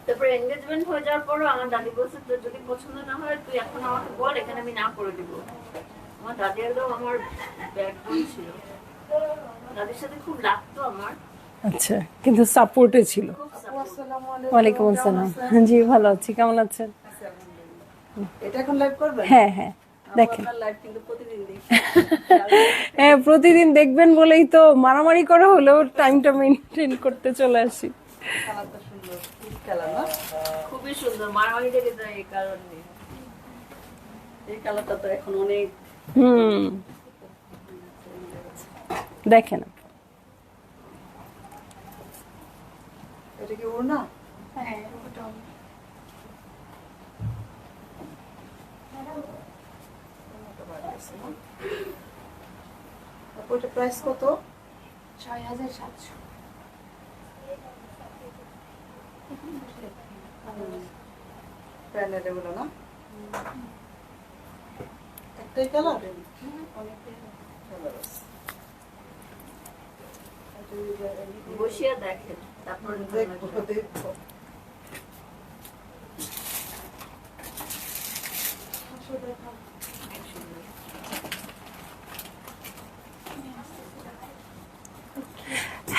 তারপরে এনগেজমেন্ট হয়ে যাওয়ার পরও আমার দাদি বলছে তোর যদি পছন্দ না হয় তুই এখন আমাকে বল, এখানে আমি না করে দিব। আমার দাদি একদম আমার ব্যাড বই ছিল, দাদির সাথে খুব লাগতো আমার। আচ্ছা, কিন্তু সাপোর্টে ছিল। খুব support। ওয়ালাইকুম আসসালাম। জি ভালো আছি, কেমন আছেন? এটা এখন লাইভ করবেন? হ্যাঁ হ্যাঁ, দেখেন। আপনার লাইভ কিন্তু প্রতিদিন দেখি। হ্যাঁ, প্রতিদিন দেখবেন বলেই তো মারামারি করা হলেও টাইমটা মেনটেন করতে চলে আসি। কালারটা সুন্দর, পিঙ্ক কালার না? খুবই সুন্দর, মারামারি লেগে যায় এই কারণে। এই কালারটা তো এখন অনেক হুম, দেখেন। এটা কি ওড়না? হ্যাঁ, তারপর এটা প্রাইস কত? ৬,৭০০। প্যানেল এগুলো না? একটাই কালার? বসিয়ে দেখেন, তারপর দেখবো দেখবো।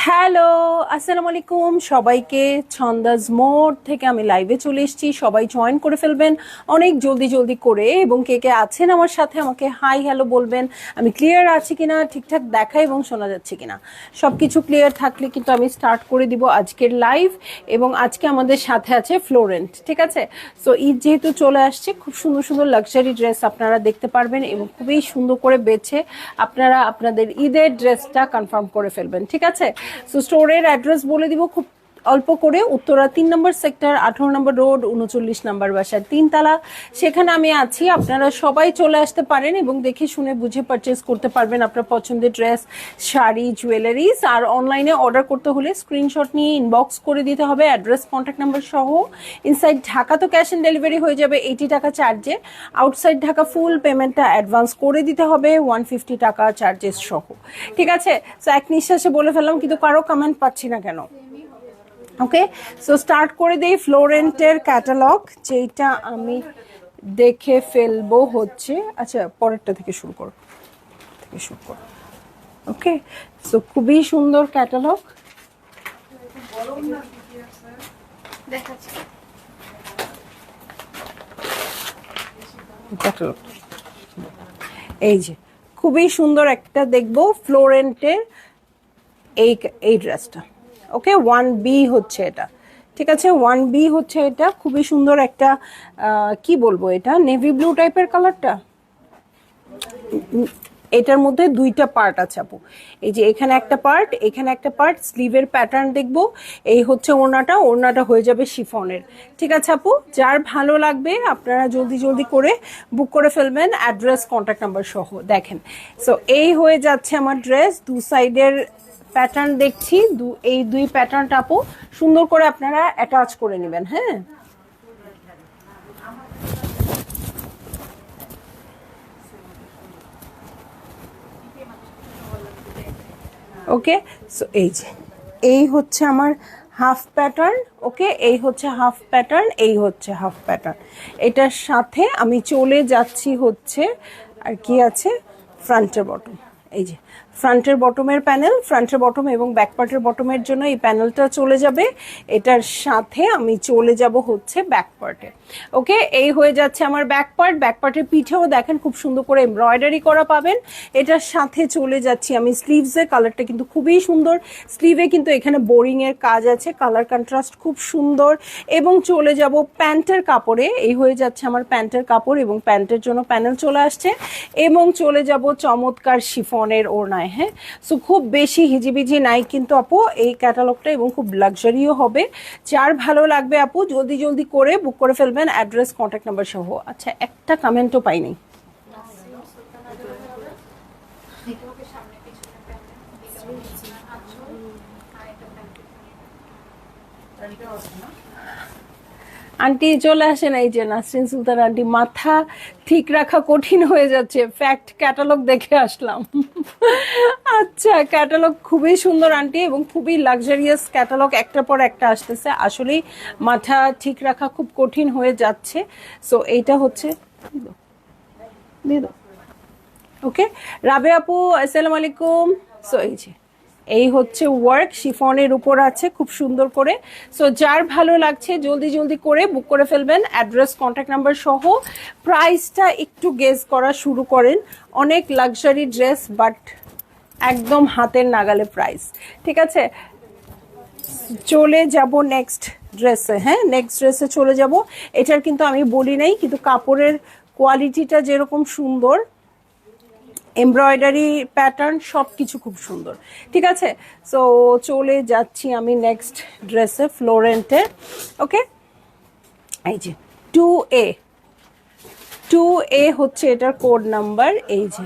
হ্যালো, আসসালামু আলাইকুম সবাইকে। ছন্দাজ মোড থেকে আমি লাইভে চলে এসেছি, সবাই জয়েন করে ফেলবেন অনেক জলদি জলদি করে। এবং কে কে আছেন আমার সাথে আমাকে হাই হ্যালো বলবেন। আমি ক্লিয়ার আছি কিনা, ঠিকঠাক দেখা এবং শোনা যাচ্ছে কিনা, সবকিছু ক্লিয়ার থাকলে কিন্তু আমি স্টার্ট করে দিব আজকের লাইভ। এবং আজকে আমাদের সাথে আছে ফ্লোরেন্ট, ঠিক আছে? সো ঈদ যেহেতু চলে আসছে, খুব সুন্দর সুন্দর লাক্সারি ড্রেস আপনারা দেখতে পারবেন এবং খুবই সুন্দর করে বেছে আপনারা আপনাদের ঈদের ড্রেসটা কনফার্ম করে ফেলবেন, ঠিক আছে? সো স্টোরের অ্যাড্রেস বলে দিব খুব অল্প করে। উত্তরা 3 নম্বর সেক্টর, 18 নম্বর রোড, 39 নম্বর বাসার 3 তলা, সেখানে আমি আছি। আপনারা সবাই চলে আসতে পারেন এবং দেখে শুনে বুঝে পারচেস করতে পারবেন আপনার পছন্দের ড্রেস, শাড়ি, জুয়েলারিস। আর অনলাইনে অর্ডার করতে হলে স্ক্রিনশট নিয়ে ইনবক্স করে দিতে হবে অ্যাড্রেস, কন্ট্যাক্ট নাম্বার সহ। ইনসাইড ঢাকা তো ক্যাশ অন ডেলিভারি হয়ে যাবে 80 টাকা চার্জে। আউটসাইড ঢাকা ফুল পেমেন্টটা অ্যাডভান্স করে দিতে হবে 150 টাকা চার্জেস সহ, ঠিক আছে? সো এক নিঃশ্বাসে বলে ফেললাম, কিন্তু কারো কমেন্ট পাচ্ছি না কেন? ওকে, সো স্টার্ট করে দেই ফ্লোরেন্টের ক্যাটালগ, যেটা আমি দেখে ফেলবো হচ্ছে। আচ্ছা, পরেরটা থেকে শুরু করো, ওকে। সো খুবই সুন্দর ক্যাটালগ। ক্যাটালগ এই যে খুবই সুন্দর একটা দেখবো ফ্লোরেন্টের এই এই ড্রেসটা। ওকে, 1B হচ্ছে এটা, ঠিক আছে? 1B হচ্ছে এটা, খুবই সুন্দর একটা কি বলবো, এটা নেভি ব্লু টাইপের কালারটা। এটার মধ্যে দুইটা পার্ট আছে আপু, এই যে এখানে একটা পার্ট, এখানে একটা পার্ট। স্লিভের প্যাটার্ন দেখবো। এই হচ্ছে ওড়নাটা, ওড়নাটা হয়ে যাবে শিফনের, ঠিক আছে আপু? যার ভালো লাগবে আপনারা জলদি জলদি করে বুক করে ফেলবেন অ্যাড্রেস, কন্ট্যাক্ট নাম্বার সহ। দেখেন, সো এই হয়ে যাচ্ছে আমার ড্রেস। দু সাইডের প্যাটার্ন দেখছি, এই দুই প্যাটার্নটা আপু সুন্দর করে আপনারা অ্যাটাচ করে নেবেন, হ্যাঁ? ওকে, সো এই যে এই হচ্ছে আমার হাফ প্যাটার্ন। ওকে, এই হচ্ছে হাফ প্যাটার্ন, এই হচ্ছে হাফ প্যাটার্ন। এটার সাথে আমি চলে যাচ্ছি হচ্ছে আর কি আছে, ফ্রন্টের বটম। এই যে ফ্রন্টের বটমের প্যানেল, ফ্রন্টের বটম এবং ব্যাক পার্টের বটমের জন্য এই প্যানেলটা চলে যাবে। এটার সাথে আমি চলে যাব হচ্ছে ব্যাক পার্টে। ওকে, এই হয়ে যাচ্ছে আমার ব্যাক পার্ট। ব্যাক পার্টের পিঠেও দেখেন খুব সুন্দর করে এমব্রয়ডারি করা পাবেন। এটার সাথে চলে যাচ্ছি আমি স্লিভসে। কালারটা কিন্তু খুবই সুন্দর। স্লিভে কিন্তু এখানে বোরিং এর কাজ আছে, কালার কন্ট্রাস্ট খুব সুন্দর। এবং চলে যাব প্যান্টের কাপড়ে। এই হয়ে যাচ্ছে আমার প্যান্টের কাপড় এবং প্যান্টের জন্য প্যানেল চলে আসছে। এবং চলে যাব চমৎকার শিফনের ওড়নায়, হ্যাঁ? সো খুব বেশি হিজিবিজি নাই কিন্তু আপু এই ক্যাটালগটা, এবং খুব লাক্সারিও হবে। যার ভালো লাগবে আপু জলদি জলদি করে বুক করে ফেলবেন অ্যাড্রেস, কন্ট্যাক্ট নাম্বার সহ। আচ্ছা, একটা কমেন্টও পাইনি। আন্টি চলে আসেন, এই যে নাসরিন সুলতান আন্টি। মাথা ঠিক রাখা কঠিন হয়ে যাচ্ছে, ফ্যাক্ট ক্যাটালগ দেখে আসলাম। আচ্ছা, ক্যাটালগ খুবই সুন্দর আন্টি এবং খুবই লাক্সারিয়াস ক্যাটালগ, একটার পর একটা আসতেছে। আসলেই মাথা ঠিক রাখা খুব কঠিন হয়ে যাচ্ছে। সো এইটা হচ্ছে ওকে। রাবে আপু আসসালামু আলাইকুম। সো এই হচ্ছে ওয়ার্ক, শিফনের উপর আছে খুব সুন্দর করে। সো যার ভালো লাগছে জলদি জলদি করে বুক করে ফেলবেন, অ্যাড্রেস কন্ট্যাক্ট নাম্বার সহ। প্রাইসটা একটু গেস করা শুরু করেন। অনেক লাক্সারি ড্রেস, বাট একদম হাতের নাগালে প্রাইস। ঠিক আছে, চলে যাব নেক্সট ড্রেসে। হ্যাঁ, নেক্সট ড্রেসে চলে যাব। এটার কিন্তু আমি বলি নাই, কিন্তু কাপড়ের কোয়ালিটিটা যেরকম সুন্দর, এমব্রয়ডারি প্যাটার্ন সব কিছু খুব সুন্দর। ঠিক আছে, সো চলে যাচ্ছি আমি নেক্সট ড্রেসে, ফ্লোরেন্টে। ওকে, এই যে 2A, 2A হচ্ছে এটার কোড নাম্বার। এই যে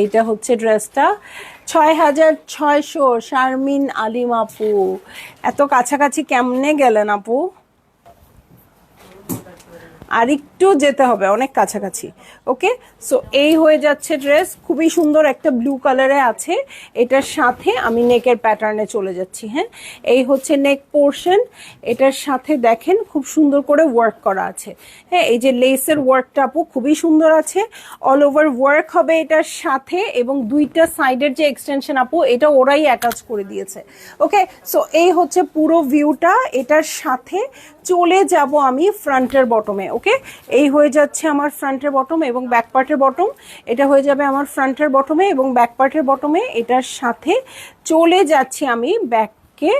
এইটা হচ্ছে ড্রেসটা, 6600। শারমিন আলিম আপু, এত কাছাকাছি কেমনে গেলেন আপু? আর একটু যেতে হবে, অনেক কাছাকাছি। ওকে, সো এই হয়ে যাচ্ছে ড্রেস, খুবই সুন্দর একটা ব্লু কালারে আছে। এটার সাথে আমি নেকের প্যাটার্নে চলে যাচ্ছি। হ্যাঁ, এই হচ্ছে নেক পোর্শন। এটার সাথে দেখেন খুব সুন্দর করে ওয়ার্ক করা আছে। হ্যাঁ, এই যে লেসের ওয়ার্কটা আপু খুবই সুন্দর আছে, অল ওভার ওয়ার্ক হবে এটার সাথে, এবং দুইটা সাইডের যে এক্সটেনশন আপু এটা ওরাই অ্যাটাচ করে দিয়েছে। ওকে, সো এই হচ্ছে পুরো ভিউটা। এটার সাথে চলে যাব আমি ফ্রন্টের বটমে। ওকে, এই হয়ে যাচ্ছে আমার ফ্রন্টের বটম এবং ব্যাক পার্টের বটম। এটা হয়ে যাবে আমার ফ্রন্টের বটমে এবং ব্যাক পার্টের বটমে। এটার সাথে চলে যাচ্ছি আমি ব্যাকে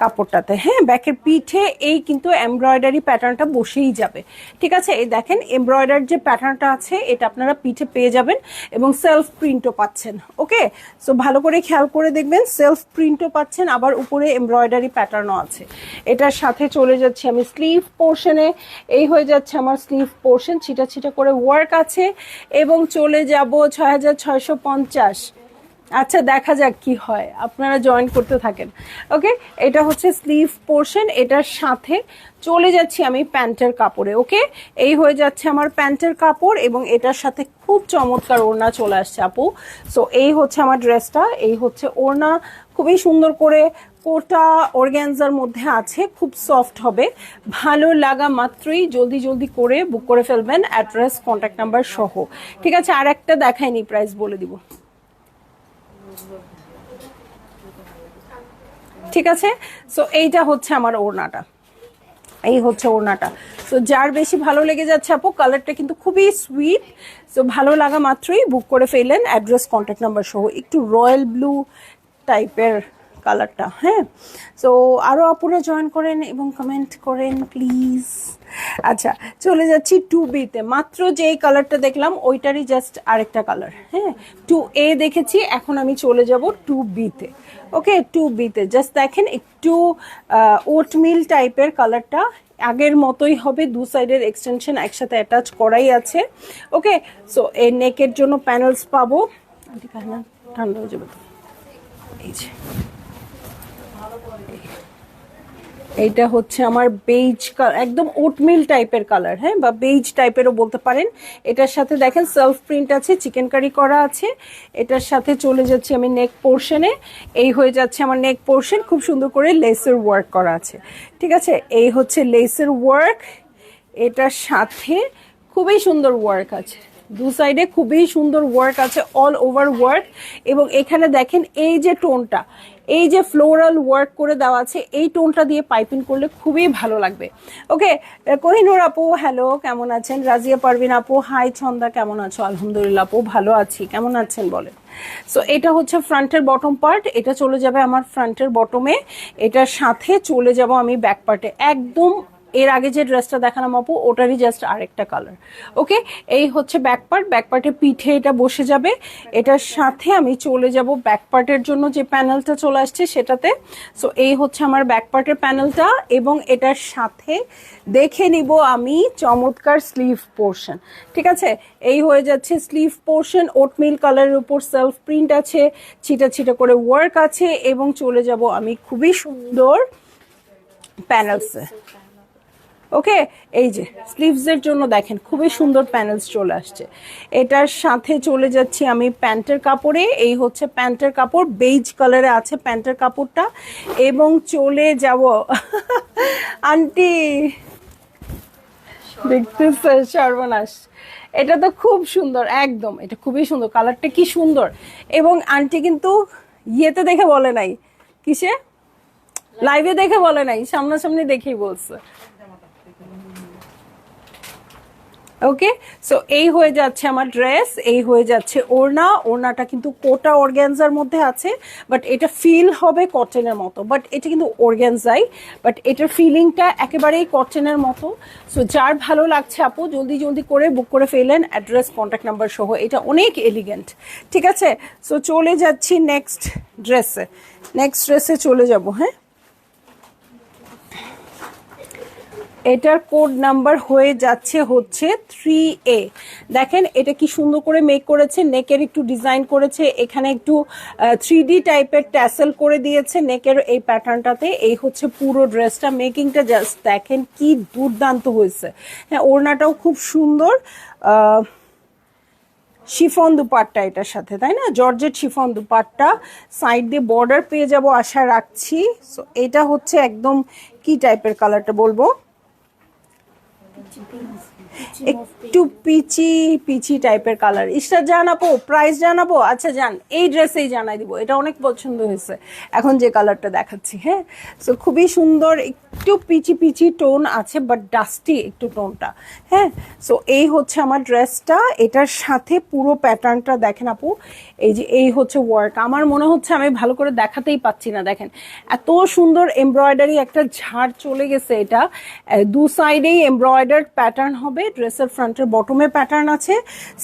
কাপড়টাতে। হ্যাঁ, ব্যাকের পিঠে এই কিন্তু এমব্রয়ডারি প্যাটার্নটা বসেই যাবে। ঠিক আছে, এই দেখেন এমব্রয়ডার যে প্যাটার্নটা আছে এটা আপনারা পিঠে পেয়ে যাবেন এবং সেলফ প্রিন্টও পাচ্ছেন। ওকে, সো ভালো করে খেয়াল করে দেখবেন, সেলফ প্রিন্টও পাচ্ছেন, আবার উপরে এমব্রয়ডারি প্যাটার্নও আছে। এটার সাথে চলে যাচ্ছি আমি স্লিভ পোর্শনে। এই হয়ে যাচ্ছে আমার স্লিভ পোর্শন, ছিটা ছিটা করে ওয়ার্ক আছে, এবং চলে যাব 6650। আচ্ছা, দেখা যাক কি হয়, আপনারা জয়েন করতে থাকেন। ওকে, এটা হচ্ছে স্লিভ পোর্শন। এটার সাথে চলে যাচ্ছি আমি প্যান্টের কাপড়ে। ওকে, এই হয়ে যাচ্ছে আমার প্যান্টের কাপড় এবং এটার সাথে খুব চমৎকার ওড়না চলে আসছে আপু। সো এই হচ্ছে আমার ড্রেসটা, এই হচ্ছে ওড়না, খুবই সুন্দর করে কোটা অর্গ্যানজার মধ্যে আছে, খুব সফট হবে। ভালো লাগা মাত্রই জলদি জলদি করে বুক করে ফেলবেন, অ্যাড্রেস কন্ট্যাক্ট নাম্বার সহ। ঠিক আছে, আর একটা দেখাইনি, প্রাইস বলে দিব। ঠিক আছে, সো এইটা হচ্ছে আমার ওড়নাটা, এই হচ্ছে ওড়নাটা। সো যার বেশি ভালো লেগে যাচ্ছে আপু, কালারটা কিন্তু খুবই সুইট। সো ভালো লাগা মাত্রই বুক করে ফেললেন, অ্যাড্রেস কন্ট্যাক্ট নাম্বার সহ। একটু রয়্যাল ব্লু টাইপের কালারটা। হ্যাঁ, সো আরও আপুরা জয়েন করেন এবং কমেন্ট করেন প্লিজ। আচ্ছা, চলে যাচ্ছি 2B-তে। মাত্র যে কালারটা দেখলাম ওইটারই জাস্ট আরেকটা কালার। হ্যাঁ, 2A দেখেছি, এখন আমি চলে যাব 2B-তে। ওকে, 2B-তে জাস্ট দেখেন একটু ওটমিল টাইপের কালারটা, আগের মতোই হবে, দু সাইডের এক্সটেনশন একসাথে অ্যাটাচ করাই আছে। ওকে, সো এই নেকের জন্য প্যানেলস পাবো। ঠান্ডা হয়ে যাবে তো। এই যে এইটা হচ্ছে আমার বেজ কালার, একদম ওটমিল টাইপের কালার। হ্যাঁ, বা বেজ টাইপেরও বলতে পারেন। এটার সাথে দেখেন সেলফ প্রিন্ট আছে, চিকেন কারি করা আছে। এটার সাথে চলে যাচ্ছি আমি নেক পোর্শনে। এই হয়ে যাচ্ছে আমার নেক পোর্শন, খুব সুন্দর করে লেসের ওয়ার্ক করা আছে। ঠিক আছে, এই হচ্ছে লেসের ওয়ার্ক। এটার সাথে খুবই সুন্দর ওয়ার্ক আছে, দু সাইডে খুবই সুন্দর ওয়ার্ক আছে, অল ওভার ওয়ার্ক। এবং এখানে দেখেন এই যে টোনটা, এই যে ফ্লোরাল ওয়ার্ক করে দেওয়া আছে, এই টোনটা দিয়ে পাইপিং করলে খুবই ভালো লাগবে। ওকে, কোহিনুর আপু হ্যালো, কেমন আছেন? রাজিয়া পারভিন আপু হাই, ছন্দা কেমন আছো? আলহামদুলিল্লাহ আপু ভালো আছি, কেমন আছেন বলেন? সো এটা হচ্ছে ফ্রন্টের বটম পার্ট, এটা চলে যাবে আমার ফ্রন্টের বটমে। এটার সাথে চলে যাব আমি ব্যাক পার্টে। একদম এর আগে যে ড্রেসটা দেখালাম আপু ওটারই জাস্ট আরেকটা কালার। ওকে, এই হচ্ছে ব্যাক পার্ট, ব্যাক পার্টের পিঠে এটা বসে যাবে। এটার সাথে আমি চলে যাব ব্যাক পার্টের জন্য যে প্যানেলটা চলে আসছে সেটাতে। সো এই হচ্ছে আমার ব্যাক পার্টের প্যানেলটা, এবং এটার সাথে দেখে নিব আমি চমৎকার স্লিভ পোর্শন। ঠিক আছে, এই হয়ে যাচ্ছে স্লিভ পোর্শন, ওটমিল কালারের উপর সেলফ প্রিন্ট আছে, ছিটা ছিটা করে ওয়ার্ক আছে, এবং চলে যাব আমি খুবই সুন্দর প্যানেলসে। ওকে, এই যে স্লিভসের জন্য দেখেন খুবই সুন্দর প্যানেলস চলে আসছে। এটার সাথে চলে যাচ্ছি আমি প্যান্টের কাপড়ে। এই হচ্ছে প্যান্টের কাপড়, বেজ কালারে আছে প্যান্টের কাপড়টা। এবং চলে যাব আন্টি, দেখতেছে সর্বনাশ, এটা তো খুব সুন্দর একদম, এটা খুবই সুন্দর, কালারটা কি সুন্দর। এবং আন্টি কিন্তু ইয়েতে দেখে বলে নাই, কিসে লাইভে দেখে বলে নাই, সামনাসামনি দেখেই বলছে। ওকে, সো এই হয়ে যাচ্ছে আমার ড্রেস, এই হয়ে যাচ্ছে ওড়না। ওড়নাটা কিন্তু কোটা অর্গ্যানজার মধ্যে আছে, বাট এটা ফিল হবে কটনের মতো, বাট এটা কিন্তু অর্গ্যানজাই, বাট এটার ফিলিংটা একেবারেই কটনের মতো। সো যার ভালো লাগছে আপু জলদি জলদি করে বুক করে ফেলেন, অ্যাড্রেস কন্ট্যাক্ট নাম্বার সহ। এটা অনেক এলিগেন্ট, ঠিক আছে। সো চলে যাচ্ছি নেক্সট ড্রেসে চলে যাব। হ্যাঁ, এটার কোড নাম্বার হয়ে যাচ্ছে হচ্ছে 3A। দেখেন এটা কি সুন্দর করে মেক করেছে, নেকের একটু ডিজাইন করেছে, এখানে একটু 3D টাইপের ট্যাসেল করে দিয়েছে নেকের এই প্যাটার্নটাতে। এই হচ্ছে পুরো ড্রেসটা, মেকিংটা জাস্ট দেখেন কি দুর্দান্ত হয়েছে। হ্যাঁ, ওড়নাটাও খুব সুন্দর, শিফন দুপাট্টা এটার সাথে, তাই না, জর্জেট শিফন দুপাট্টা। সাইড দিয়ে বর্ডার পেয়ে যাব আশা রাখছি। সো এটা হচ্ছে একদম কি টাইপের কালারটা বলবো, একটু পিচি পিচি টাইপের কালার। ইসটা জানাবো, প্রাইস জানাবো, আচ্ছা জান, এই ড্রেসেই জানাই দিব, এটা অনেক পছন্দ হয়েছে এখন যে কালারটা দেখাচ্ছি। হ্যাঁ, সো খুবই সুন্দর, একটু পিচি পিচি টোন আছে, বাট ডাস্টি একটু টোনটা। হ্যাঁ, সো এই হচ্ছে আমার ড্রেসটা, এটার সাথে পুরো প্যাটার্নটা দেখেন আপু। এই যে এই হচ্ছে ওয়ার্ক, আমার মনে হচ্ছে আমি ভালো করে দেখাতেই পাচ্ছি না, দেখেন এত সুন্দর এমব্রয়ডারি একটা ঝাড় চলে গেছে। এটা দু সাইডেই এমব্রয়ডার্ড প্যাটার্ন হবে, ড্রেসের ফ্রন্টের বটমে প্যাটার্ন আছে,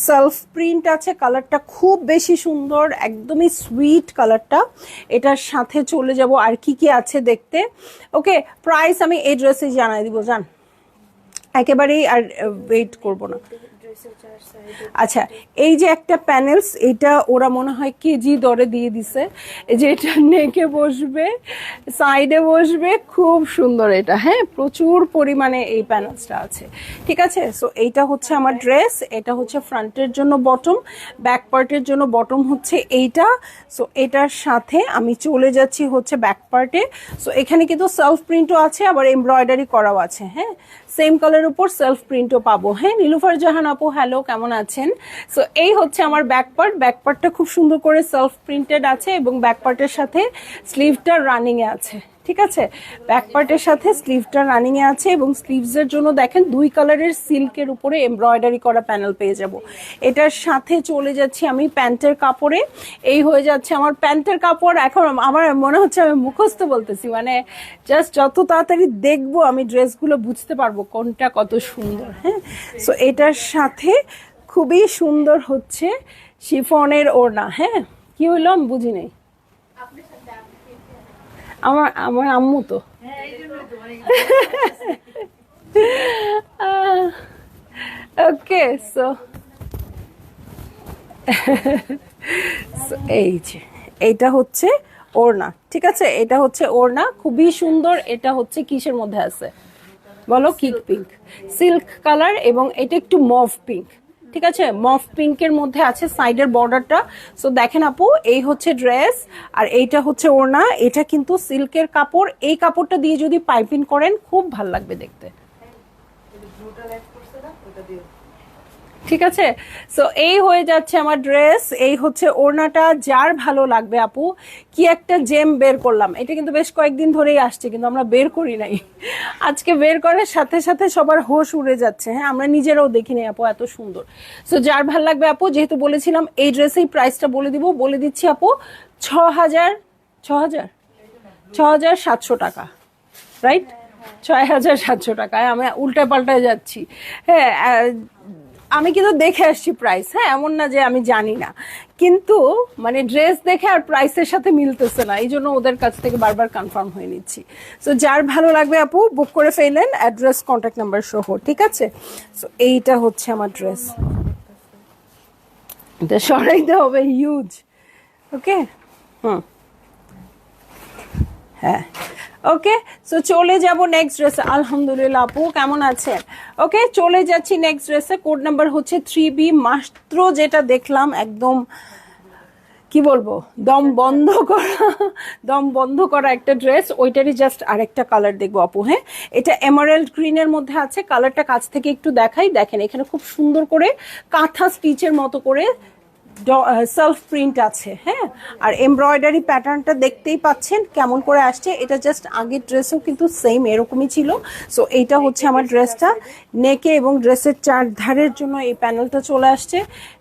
সেলফ প্রিন্ট আছে, কালারটা খুব বেশি সুন্দর, একদমই সুইট কালারটা। এটার সাথে চলে যাব আর কি কি আছে দেখতে। ওকে, প্রাইস আমি এই ড্রেসে জানাই দিব, জান একেবারেই আর ওয়েট করব না। আচ্ছা, এই যে একটা প্যানেলস, এটা ওরা মনে হয় কেজি দরে দিয়ে দিছে, যে এটা নেকে বসবে, সাইডে বসবে, খুব সুন্দর এটা। হ্যাঁ, প্রচুর পরিমাণে এই প্যানেলসটা আছে, ঠিক আছে। সো এইটা হচ্ছে আমার ড্রেস, এটা হচ্ছে ফ্রন্টের জন্য বটম, ব্যাক পার্টের জন্য বটম হচ্ছে এইটা। সো এটার সাথে আমি চলে যাচ্ছি হচ্ছে ব্যাক পার্টে। সো এখানে কিন্তু সেলফ প্রিন্টও আছে, আবার এমব্রয়ডারি করাও আছে। হ্যাঁ, সেম কালার উপর সেলফ প্রিন্টও পাবো। হ্যাঁ, নীলুফার জাহান আপু হ্যালো, কেমন আছেন? সো এই হচ্ছে আমার ব্যাক পার্টটা খুব সুন্দর করে সেলফ প্রিন্টেড আছে, এবং ব্যাক পার্টের সাথে স্লিভটা রানিং এ আছে, ঠিক আছে। ব্যাক পার্টের সাথে স্লিভটা রানিং এ আছে, এবং স্লিভসের জন্য দেখেন দুই কালারের সিল্কের উপরে এমব্রয়ডারি করা প্যানেল পেয়ে যাব। এটার সাথে চলে যাচ্ছি আমি প্যান্টের কাপড়ে। এই হয়ে যাচ্ছে আমার প্যান্টের কাপড়। এখন আমার মনে হচ্ছে আমি মুখস্থ বলতেছি, মানে জাস্ট যত তাড়াতাড়ি দেখবো আমি ড্রেসগুলো বুঝতে পারবো কোনটা কত সুন্দর। হ্যাঁ, সো এটার সাথে খুবই সুন্দর হচ্ছে শিফনের ওড়না। হ্যাঁ, কি হইলো আমি বুঝি নাই, আমার আম্মু তো ওকে। সো এই যে এইটা হচ্ছে ওড়না, ঠিক আছে, এটা হচ্ছে ওড়না, খুবই সুন্দর। এটা হচ্ছে কিসের মধ্যে আছে বলো, কিক পিঙ্ক, সিল্ক কালার, এবং এটা একটু মভ পিঙ্ক, ঠিক আছে, মফ পিঙ্কের মধ্যে আছে সাইডের বর্ডারটা। সো দেখেন আপু, এই হচ্ছে ড্রেস, আর এইটা হচ্ছে ওড়না। এটা কিন্তু সিল্কের কাপড়, এই কাপড়টা দিয়ে যদি পাইপিং করেন খুব ভাল লাগবে দেখতে, ঠিক আছে। সো এই হয়ে যাচ্ছে আমার ড্রেস, এই হচ্ছে ওড়নাটা। যার ভালো লাগবে আপু, কি একটা জেম বের করলাম, এটা কিন্তু বেশ কয়েকদিন ধরেই আসছে, কিন্তু আমরা বের করি নাই, আজকে বের করার সাথে সাথে সবার হোশ উড়ে যাচ্ছে। হ্যাঁ, আমরা নিজেরাও দেখিনি আপু, এত সুন্দর। সো যার ভালো লাগবে আপু, যেহেতু বলেছিলাম এই ড্রেসেই প্রাইসটা বলে দিচ্ছি আপু, 6,700 টাকা, রাইট, 6,700 টাকা। আমি উল্টা পাল্টায় যাচ্ছি। হ্যাঁ, আমি কিন্তু দেখে আসছি প্রাইস। হ্যাঁ, এমন না যে আমি জানি না, কিন্তু মানে ড্রেস দেখে আর প্রাইসের সাথে মিলতেছে না, এই জন্য ওদের কাছ থেকে বারবার কনফার্ম হয়ে নিচ্ছি। সো যার ভালো লাগবে আপু বুক করে ফেলেন, অ্যাড্রেস কন্ট্যাক্ট নাম্বার সহ, ঠিক আছে। সো এইটা হচ্ছে আমার ড্রেস, এটা সরাইতে হবে, হিউজ। ওকে, হ্যাঁ ওকে, সো চলে যাব নেক্সট ড্রেসে। আলহামদুলিল্লাহ আপু, কেমন আছেন? ওকে, চলে যাচ্ছি নেক্সট ড্রেসে। কোড নাম্বার হচ্ছে 3B। মাত্র যেটা দেখলাম একদম কি বলবো, দম বন্ধ করা একটা ড্রেস, ওইটারই জাস্ট আরেকটা কালার দেখবো আপু। হ্যাঁ, এটা এমারেল্ড গ্রিনের মধ্যে আছে। কালারটা কাছ থেকে একটু দেখাই, দেখেন এখানে খুব সুন্দর করে কাঁথা স্টিচের মতো করে সেলফ প্রিন্ট আছে। হ্যাঁ, আর এমব্রয়ডারি প্যাটার্নটা দেখতেই পাচ্ছেন কেমন করে আসছে। এটা জাস্ট আগের ড্রেসও কিন্তু সেম এরকমই ছিল। সো এইটা হচ্ছে আমার ড্রেসটা, নেকে এবং ড্রেসের চারধারের জন্য এই প্যানেলটা চলে আসছে।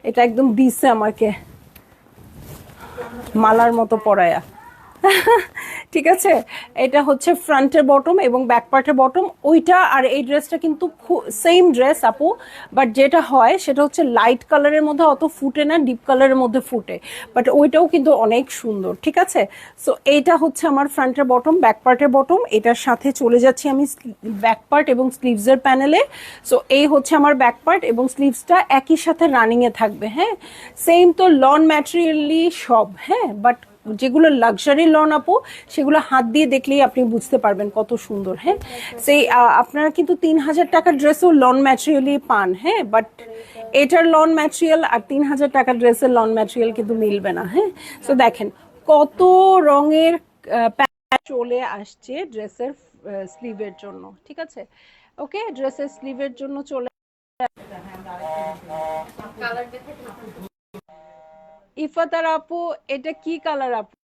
এটা একদম দিছে আমাকে মালার মতো পরায়া। ঠিক আছে, এটা হচ্ছে ফ্রন্টের বটম এবং ব্যাক পার্টের বটম। ওইটা আর এই ড্রেসটা কিন্তু সেম ড্রেস আপু, বাট যেটা হয় সেটা হচ্ছে লাইট কালারের মধ্যে অত ফুটে না, ডিপ কালারের মধ্যে ফুটে, বাট ওইটাও কিন্তু অনেক সুন্দর। ঠিক আছে, সো এইটা হচ্ছে আমার ফ্রন্টের বটম, ব্যাক পার্টের বটম। এটার সাথে চলে যাচ্ছি আমি ব্যাক পার্ট এবং স্লিভসের প্যানেলে। সো এই হচ্ছে আমার ব্যাক পার্ট এবং স্লিভসটা একই সাথে রানিংয়ে থাকবে। হ্যাঁ, সেম তো লন ম্যাটেরিয়ালি সব। হ্যাঁ, বাট যেগুলো লাক্সারি লন আপু, সেগুলো হাত দিয়ে দেখলেই আপনি বুঝতে পারবেন কত সুন্দর। হ্যাঁ, সেই আপনারা কিন্তু 3000 টাকার ড্রেসও লন ম্যাটেরিয়ালি পান। হ্যাঁ, বাট এটার লন ম্যাটেরিয়াল আর 3000 টাকার ড্রেসের লন ম্যাটেরিয়াল কিন্তু মিলবে না। হ্যাঁ, তো দেখেন কত রঙের প্যান্ট চলে আসছে ড্রেসের স্লিভের জন্য। ঠিক আছে, ওকে, ড্রেসের স্লিভের জন্য চলে। ইফাতার আপু, এটা কি কালার আপু?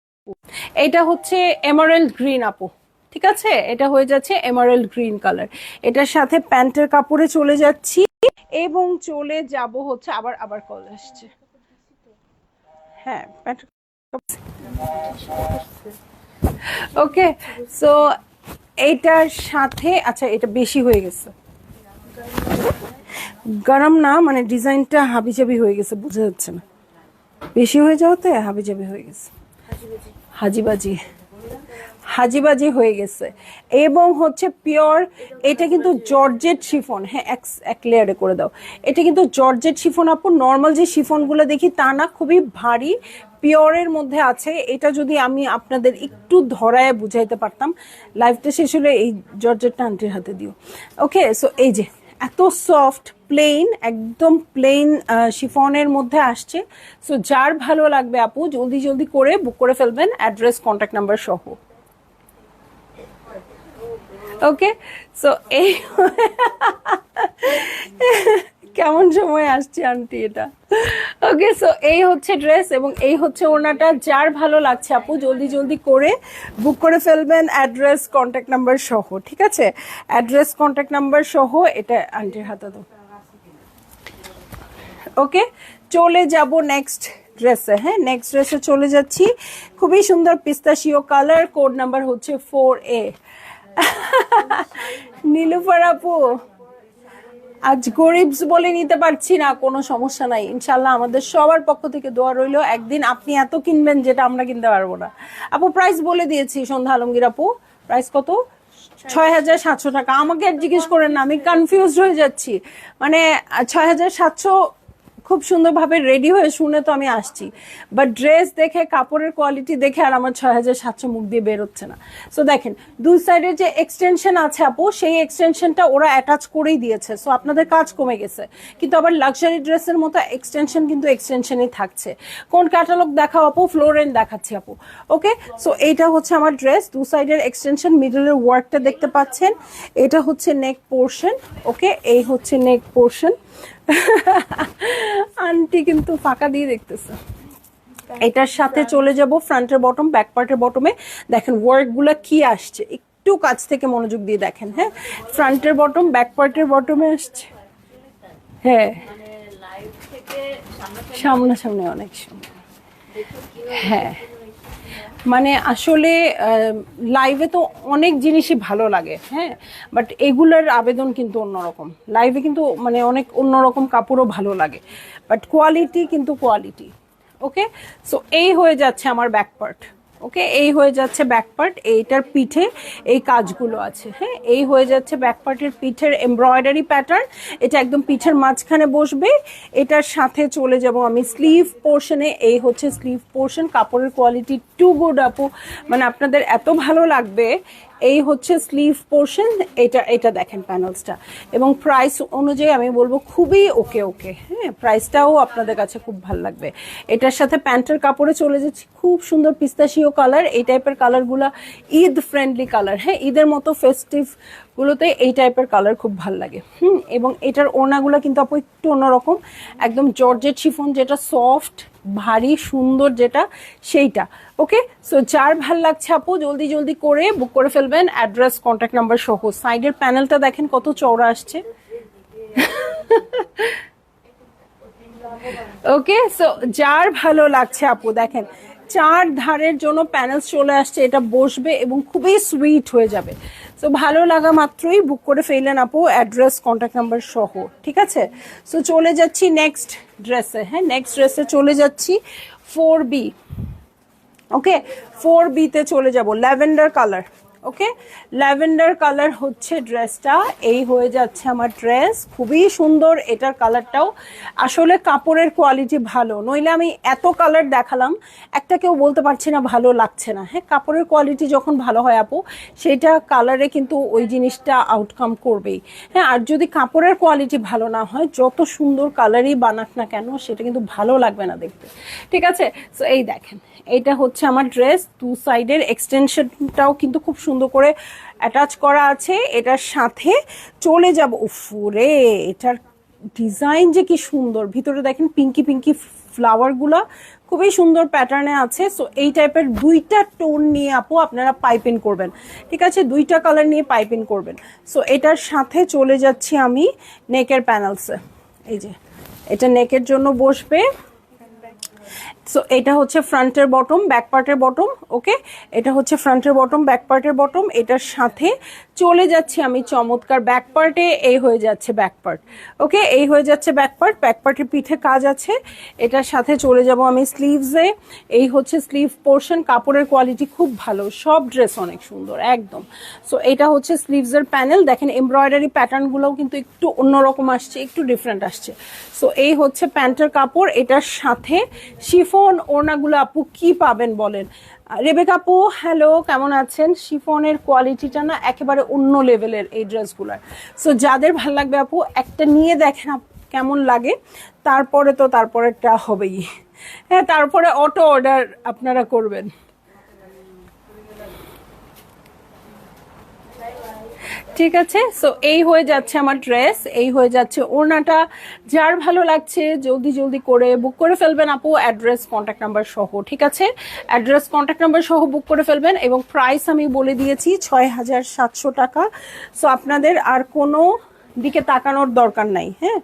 এটা হচ্ছে এমারেল্ড গ্রিন আপু। ঠিক আছে, এটা হয়ে যাচ্ছে এমারেল্ড গ্রিন কালার। এটার সাথে প্যান্টের কাপড়ে চলে যাচ্ছি এবং চলে যাব হচ্ছে আবার কল আসছে। হ্যাঁ, প্যান্ট। ওকে, সো এইটার সাথে, আচ্ছা এটা বেশি হয়ে গেছে, গরম না, মানে ডিজাইনটা হাবিজাবি হয়ে গেছে, বোঝা যাচ্ছে না। বেশি হয়ে যাওয়াতে হাবিজাবি হয়ে গেছে, হাজিবাজি হয়ে গেছে। এবং হচ্ছে পিওর, এটা কিন্তু জর্জেট শিফন। হ্যাঁ, এক লেয়ারে করে দাও। এটা কিন্তু জর্জেট শিফন আপু, নর্মাল যে শিফনগুলো দেখি তা না, খুবই ভারী পিওরের মধ্যে আছে। এটা যদি আমি আপনাদের একটু ধরায় বুঝাইতে পারতাম, লাইফটা শেষ হলে এই জর্জেটটা আন্টির হাতে দিও। ওকে, সো এই যে এত সফট প্লেন, একদম প্লেন শিফনের মধ্যে আসছে। সো যার ভালো লাগবে আপু জলদি জলদি করে বুক করে ফেলবেন, অ্যাড্রেস কন্ট্যাক্ট নাম্বার সহ। ওকে, সো এই কেমন সময় আসছে আন্টি এটা। ওকে, সো এই হচ্ছে ড্রেস এবং এই হচ্ছে ওড়নাটা। যার ভালো লাগছে আপু জলদি জলদি করে বুক করে ফেলবেন, অ্যাড্রেস কন্ট্যাক্ট নাম্বার সহ। ঠিক আছে, অ্যাড্রেস কন্ট্যাক্ট নাম্বার সহ। এটা আন্টির হাতে দাও। ওকে, চলে যাব নেক্সট ড্রেসে। হ্যাঁ, নেক্সট ড্রেসে চলে যাচ্ছি। খুবই সুন্দর পিস্তাশিও কালার, কোড নাম্বার হচ্ছে 4A। নীলুফার আপু, আজ গরিবস বলে নিতে পারছি না, কোনো সমস্যা নাই, ইনশাল্লাহ আমাদের সবার পক্ষ থেকে দোয়া রইল। একদিন আপনি এত কিনবেন যেটা আমরা কিনতে পারবো না। আপু প্রাইস বলে দিয়েছি, সন্ধ্যা আলমগীর আপু, প্রাইস কত? 6700 টাকা। আমাকে আর জিজ্ঞেস করেন না, আমি কনফিউজড হয়ে যাচ্ছি। মানে 6700 খুব সুন্দরভাবে রেডি হয়ে শুনে তো আমি আসছি, বাট ড্রেস দেখে, কাপড়ের কোয়ালিটি দেখে আর আমার 6700 মুখ দিয়ে বেরোচ্ছে না। সো দেখেন দুই সাইডের যে এক্সটেনশন আছে আপু, সেই এক্সটেনশনটা ওরা অ্যাটাচ করেই দিয়েছে। সো আপনাদের কাজ কমে গেছে, কিন্তু আবার লাক্সারি ড্রেসের মতো এক্সটেনশন কিন্তু এক্সটেনশনই থাকছে। কোন ক্যাটালগ দেখাও আপু? ফ্লোরেন্ট দেখাচ্ছি আপু। ওকে, সো এইটা হচ্ছে আমার ড্রেস, দু সাইডের এক্সটেনশন, মিডলের ওয়ার্কটা দেখতে পাচ্ছেন। এটা হচ্ছে নেক পোর্শন। ওকে, এই হচ্ছে নেক পোর্শন। আন্টি কিন্তু ফাঁকা দিয়ে দেখতেছে। এটার সাথে চলে যাব ফ্রন্টের বটম, ব্যাক পার্টের বটমে। দেখেন ওয়ার্ক গুলা কি আসছে, একটু কাছ থেকে মনোযোগ দিয়ে দেখেন। হ্যাঁ, ফ্রন্টের বটম, ব্যাক পার্টের বটমে আসছে। হ্যাঁ, সামনাসামনি অনেক সুন্দর। হ্যাঁ, মানে আসলে লাইভে তো অনেক জিনিসই ভালো লাগে। হ্যাঁ, বাট এগুলোর আবেদন কিন্তু অন্যরকম। লাইভে কিন্তু মানে অনেক অন্যরকম কাপড়ও ভালো লাগে, বাট কোয়ালিটি কিন্তু কোয়ালিটি। ওকে, সো এই হয়ে যাচ্ছে আমার ব্যাক পার্ট। ওকে, এই হয়ে যাচ্ছে ব্যাক পার্ট, এইটার পিঠে এই কাজগুলো আছে। হ্যাঁ, এই হয়ে যাচ্ছে ব্যাক পার্টের পিঠের এমব্রয়ডারি প্যাটার্ন, এটা একদম পিঠের মাঝখানে বসবে। এটার সাথে চলে যাব আমি স্লিভ পোর্শনে, এই হচ্ছে স্লিভ পোর্শন, কাপড়ের কোয়ালিটি টু গুড আপু, মানে আপনাদের এত ভালো লাগবে। এই হচ্ছে স্লিভ পোর্শন, এটা দেখেন প্যানেলসটা, এবং প্রাইস অনুযায়ী আমি বলবো খুবই ওকে ওকে। হ্যাঁ, প্রাইসটাও আপনাদের কাছে খুব ভালো লাগবে। এটার সাথে প্যান্টের কাপড়ে চলে যাচ্ছি, খুব সুন্দর পিস্তাশিও কালার, এই টাইপের কালারগুলো ঈদ ফ্রেন্ডলি কালার। হ্যাঁ, ঈদের মতো ফেস্টিভ গুলোতে এই টাইপের কালার খুব ভালো লাগে। এবং এটার ওড়নাগুলো কিন্তু আপু একটু অন্যরকম, একদম জর্জেট শিফন, যেটা সফট ভারী সুন্দর, যেটা সেইটা। ওকে, সো যার ভাল লাগছে আপু জলদি জলদি করে বুক করে ফেলবেন, অ্যাড্রেস কন্ট্যাক্ট নাম্বার সহ। সাইডের প্যানেলটা দেখেন কত চওড়া আসছে। ওকে, সো যার ভালো লাগছে আপু দেখেন, চার ধারের জন্য প্যানেল চলে আসছে, এটা বসবে এবং খুবই সুইট হয়ে যাবে। সো ভালো লাগা মাত্রই বুক করে ফেললেন আপু, অ্যাড্রেস কন্ট্যাক্ট নাম্বার সহ। ঠিক আছে, সো চলে যাচ্ছি নেক্সট ড্রেসে। হ্যাঁ, নেক্সট ড্রেসে চলে যাচ্ছি 4B। ওকে, 4B তে চলে যাব, ল্যাভেন্ডার কালার। ওকে, ল্যাভেন্ডার কালার হচ্ছে ড্রেসটা, এই হয়ে যাচ্ছে আমার ড্রেস, খুবই সুন্দর। এটার কালারটাও আসলে কাপড়ের কোয়ালিটি ভালো, নইলে আমি এত কালার দেখালাম একটা কেউ বলতে পারছি না ভালো লাগছে না। হ্যাঁ, কাপড়ের কোয়ালিটি যখন ভালো হয় আপু, সেটা কালারে কিন্তু ওই জিনিসটা আউটকাম করবেই। হ্যাঁ, আর যদি কাপড়ের কোয়ালিটি ভালো না হয়, যত সুন্দর কালারই বানাক না কেন, সেটা কিন্তু ভালো লাগবে না দেখতে। ঠিক আছে, সো এই দেখেন, এইটা হচ্ছে আমার ড্রেস, দু সাইডের এক্সটেনশনটাও কিন্তু খুব সুন্দর করে অ্যাটাচ করা আছে। এটার সাথে চলে যাব, উফরে এটার ডিজাইন যে কি সুন্দর, ভিতরে দেখেন পিঙ্কি পিঙ্কি ফ্লাওয়ারগুলা খুবই সুন্দর প্যাটার্নে আছে। সো এই টাইপের দুইটা টোন নিয়ে আপু আপনারা পাইপিং করবেন। ঠিক আছে, দুইটা কালার নিয়ে পাইপিং করবেন। সো এটার সাথে চলে যাচ্ছি আমি নেকের প্যানেলসে, এই যে এটা নেকের জন্য বসবে। সো এটা হচ্ছে ফ্রন্টের বটম, ব্যাক পার্টের বটম। ওকে, এটা হচ্ছে ফ্রন্টের বটম, ব্যাক পার্টের বটম। এটার সাথে চলে যাচ্ছি আমি চমৎকার ব্যাক পার্টে, এই হয়ে যাচ্ছে ব্যাক পার্ট। ওকে, এই হয়ে যাচ্ছে ব্যাক পার্ট, ব্যাক পার্টের পিঠে কাজ আছে। এটার সাথে চলে যাব আমি স্লিভসে, এই হচ্ছে স্লিভ পোর্শন, কাপড়ের কোয়ালিটি খুব ভালো, সব ড্রেস অনেক সুন্দর একদম। সো এটা হচ্ছে স্লিভসের প্যানেল, দেখেন এমব্রয়ডারি প্যাটার্নগুলোও কিন্তু একটু অন্যরকম আসছে, একটু ডিফারেন্ট আসছে। সো এই হচ্ছে প্যান্টের কাপড়, এটার সাথে শিফন ওড়নাগুলো আপু কি পাবেন বলেন। রেবেকা আপু হ্যালো, কেমন আছেন? শিফনের কোয়ালিটিটা না একেবারে অন্য লেভেলের এই ড্রেসগুলোর। সো যাদের ভাল লাগবে আপু একটা নিয়ে দেখেন কেমন লাগে, তারপরেটা হবেই। হ্যাঁ, তারপরে অটো অর্ডার আপনারা করবেন। ঠিক আছে, সো এই হয়ে যাচ্ছে আমার ড্রেস, এই হয়ে যাচ্ছে ওড়নাটা। যার ভালো লাগছে জলদি জলদি করে বুক করে ফেলবেন আপু, অ্যাড্রেস কন্ট্যাক্ট নাম্বার সহ। ঠিক আছে, অ্যাড্রেস কন্ট্যাক্ট নাম্বার সহ বুক করে ফেলবেন, এবং প্রাইস আমি বলে দিয়েছি ৬,৭০০ টাকা। সো আপনাদের আর কোনো দিকে তাকানোর দরকার নাই। হ্যাঁ,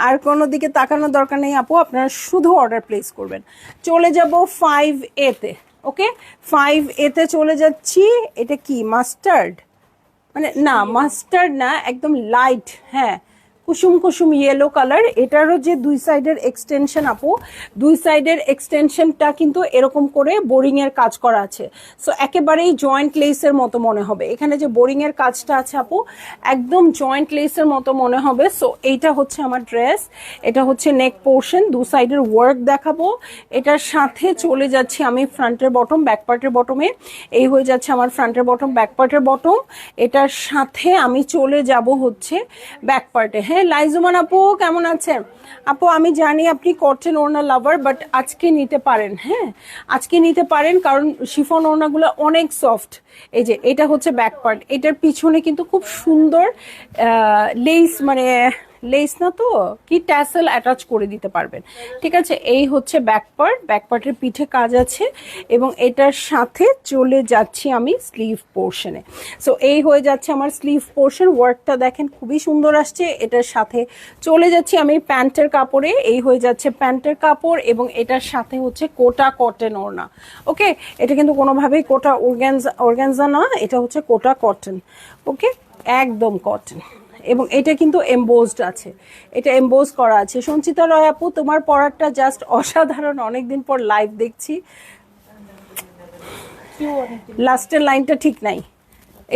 আর কোনো দিকে তাকানোর দরকার নেই আপু, আপনারা শুধু অর্ডার প্লেস করবেন। চলে যাব 5A তে। ওকে, 5A তে চলে যাচ্ছি। এটা কি মাস্টার্ড, মানে না মাস্টার্ড না, একদম লাইট, হ্যাঁ কুসুম কুসুম ইয়েলো কালার। এটারও যে দুই সাইডের এক্সটেনশন আপু, দুই সাইডের এক্সটেনশনটা কিন্তু এরকম করে বোরিং এর কাজ করা আছে। সো একেবারেই জয়েন্ট লেসের মতো মনে হবে, এখানে যে বোরিং এর কাজটা আছে আপু একদম জয়েন্ট লেসের মতো মনে হবে। সো এইটা হচ্ছে আমার ড্রেস, এটা হচ্ছে নেক পোর্শন, দু সাইডের ওয়ার্ক দেখাবো। এটার সাথে চলে যাচ্ছি আমি ফ্রন্টের বটম, ব্যাক পার্টের বটমে, এই হয়ে যাচ্ছে আমার ফ্রন্টের বটম, ব্যাক পার্টের বটম। এটার সাথে আমি চলে যাব হচ্ছে ব্যাক পার্টে। হ্যাঁ, লাইজুমান আপু কেমন আছেন? আপু আমি জানি আপনি কটন ওড়না লাভার, বাট আজকে নিতে পারেন। হ্যাঁ, আজকে নিতে পারেন, কারণ শিফন ওড়নাগুলো অনেক সফট। এই যে এটা হচ্ছে ব্যাক পার্ট, এটার পিছনে কিন্তু খুব সুন্দর লেস, মানে লেস না তো কি ট্যাসেল অ্যাটাচ করে দিতে পারবেন। ঠিক আছে, এই হচ্ছে ব্যাক পার্ট, ব্যাক পার্টের পিঠে কাজ আছে, এবং এটার সাথে চলে যাচ্ছি আমি স্লিভ পোর্শনে। সো এই হয়ে যাচ্ছে আমার স্লিভ পোর্শন, ওয়ার্কটা দেখেন খুবই সুন্দর আসছে। এটার সাথে চলে যাচ্ছি আমি প্যান্টের কাপড়ে, এই হয়ে যাচ্ছে প্যান্টের কাপড়, এবং এটার সাথে হচ্ছে কোটা কটন ওড়না। ওকে, এটা কিন্তু কোনোভাবেই কোটা অর্গানজা না, এটা হচ্ছে কোটা কটন। ওকে, একদম কটন। এবং এটা কিন্তু এমবোজড আছে, এটা এমবোজ করা আছে। সঞ্চিতা রয় আপু, তোমার পরাটা জাস্ট অসাধারণ, অনেকদিন পর লাইভ দেখছি। লাস্টের লাইনটা ঠিক নাই,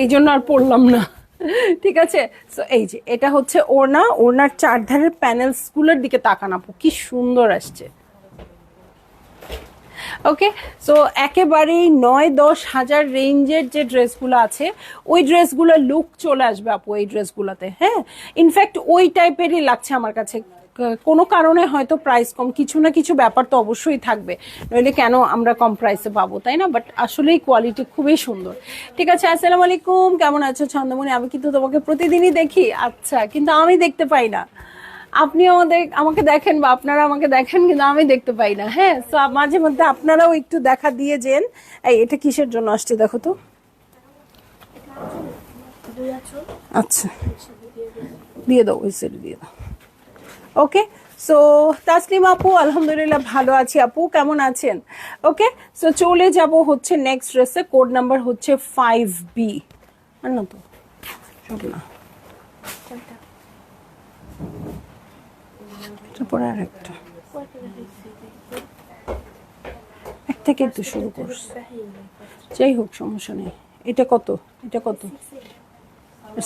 এই জন্য আর পড়লাম না। ঠিক আছে, সো এই যে এটা হচ্ছে ওড়না, ওড়নার চারধারের প্যানেলস গুলোর দিকে তাকান আপু, কি সুন্দর আসছে। ওকে, সো একেবারেই 9-10 হাজার রেঞ্জের যে ড্রেসগুলো আছে ওই ড্রেসগুলোর লুক চলে আসবে আপু এই ড্রেসগুলোতে। হ্যাঁ, ইনফ্যাক্ট ওই টাইপেরই লাগছে আমার কাছে। কোনো কারণে হয়তো প্রাইস কম, কিছু না কিছু ব্যাপার তো অবশ্যই থাকবে, নইলে কেন আমরা কম প্রাইসে পাবো, তাই না? বাট আসলেই কোয়ালিটি খুবই সুন্দর। ঠিক আছে, আসসালামু আলাইকুম, কেমন আছো ছন্দমণি? আমি কিন্তু তোমাকে প্রতিদিনই দেখি। আচ্ছা, কিন্তু আমি দেখতে পাই না, আপনি আমাকে দেখেন বা আপনারা আমাকে দেখেন, কিন্তু আমি দেখতে পাই না। হ্যাঁ, তো মাঝে মধ্যে আপনারাও একটু দেখা দিয়ে যেন। এই এটা কিসের জন্য আসছে দেখো তো। আচ্ছা, দিয়ে দাও, ওই সাইডে দিয়ে দাও। ওকে, সো তাসলিম আপু, আলহামদুলিল্লাহ ভালো আছি আপু, কেমন আছেন? ওকে, সো চলে যাব হচ্ছে নেক্সট ড্রেসে। কোড নাম্বার হচ্ছে 5B। আর না তো সব না, তারপরে আর একটা এক থেকে একটু শুরু করছি, যাই হোক সমস্যা নেই। এটা কত? এটা কত?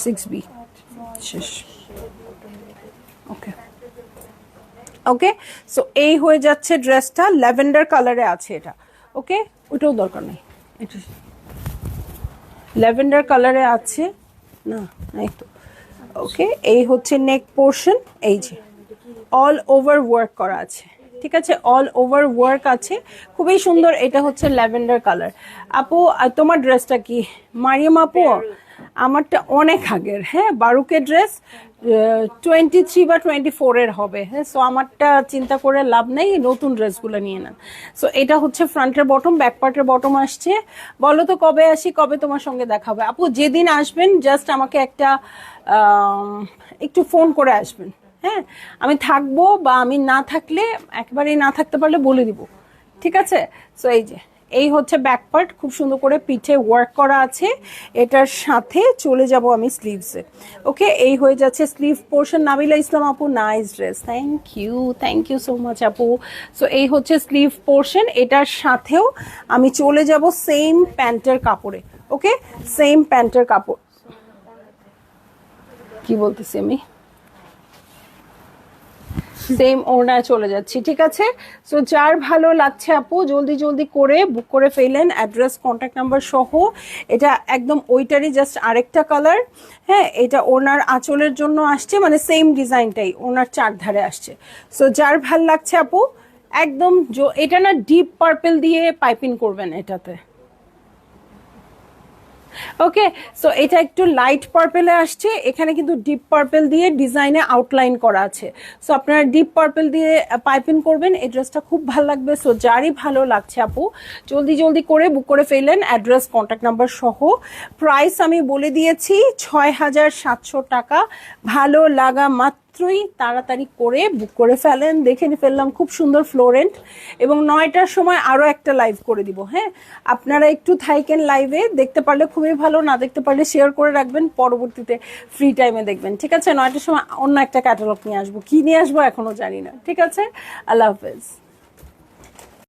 6B শেষ। ওকে ওকে, সো এই হয়ে যাচ্ছে ড্রেসটা, ল্যাভেন্ডার কালারে আছে এটা। ওকে, ওটাও দরকার নেই, এটা ল্যাভেন্ডার কালারে আছে না, এই তো। ওকে, এই হচ্ছে নেক পোর্শন, এই যে অল ওভার ওয়ার্ক করা আছে। ঠিক আছে, অল ওভার ওয়ার্ক আছে, খুবই সুন্দর। এটা হচ্ছে ল্যাভেন্ডার কালার। আপু তোমার ড্রেসটা কি? মারিয়াম আপু, আমারটা অনেক আগের, হ্যাঁ, বারুকের ড্রেস, 23 বা 24 এর হবে। হ্যাঁ, সো আমারটা চিন্তা করে লাভ নেই, নতুন ড্রেসগুলো নিয়ে নেন। সো এটা হচ্ছে ফ্রন্টের বটম, ব্যাক পার্টের বটম আসছে। বলো তো কবে আসি, কবে তোমার সঙ্গে দেখা হবে? আপু যেদিন আসবেন জাস্ট আমাকে একটা একটু ফোন করে আসবেন। হ্যাঁ, আমি থাকবো বা আমি না থাকলে, একেবারেই না থাকতে পারলে বলে দিব। ঠিক আছে, সো এই যে এই হচ্ছে ব্যাক পার্ট, খুব সুন্দর করে পিঠে ওয়ার্ক করা আছে। এটার সাথে চলে যাব আমি স্লিভসে। ওকে, এই হয়ে যাচ্ছে স্লিভ পোর্শন। নাবিলা ইসলাম আপু, nice dress, thank you so much আপু। সো এই হচ্ছে স্লিভ পোর্শন, এটার সাথেও আমি চলে যাব সেম প্যান্টের কাপড়ে। ওকে, সেম প্যান্টের কাপড়, কি বলতেছি আমি, সেম ওড়নায় চলে যাচ্ছি। ঠিক আছে, সো যার ভালো লাগছে আপু জলদি জলদি করে বুক করে ফেলেন, অ্যাড্রেস কন্ট্যাক্ট নাম্বার সহ। এটা একদম ওইটারই জাস্ট আরেকটা কালার। হ্যাঁ, এটা ওনার আঁচলের জন্য আসছে, মানে সেম ডিজাইনটাই ওনার চারধারে আসছে। সো যার ভাল লাগছে আপু একদম, এটা না ডিপ পার্পল দিয়ে পাইপিং করবেন এটাতে। ওকে, সো এটা একটু লাইট পার্পেলে আসছে, এখানে কিন্তু ডিপ পার্পল দিয়ে ডিজাইনে আউটলাইন করা আছে। সো আপনারা ডিপ পার্পল দিয়ে পাইপিং করবেন, এই ড্রেসটা খুব ভালো লাগবে। সো যারই ভালো লাগছে আপু জলদি জলদি করে বুক করে ফেলেন, অ্যাড্রেস কন্ট্যাক্ট নাম্বার সহ। প্রাইস আমি বলে দিয়েছি 6700 টাকা। ভালো লাগা মাত্রই তাড়াতাড়ি করে বুক করে ফেলেন। দেখে ফেললাম খুব সুন্দর ফ্লোরেন্ট, এবং 9টার সময় আরও একটা লাইভ করে দিব। হ্যাঁ, আপনারা একটু থাইকেন লাইভে, দেখতে পারলে খুবই ভালো, না দেখতে পারলে শেয়ার করে রাখবেন, পরবর্তীতে ফ্রি টাইমে দেখবেন। ঠিক আছে, 9টার সময় অন্য একটা ক্যাটালগ নিয়ে আসবো, কি নিয়ে আসবো এখনো জানি না। ঠিক আছে, আল্লাহ হাফেজ।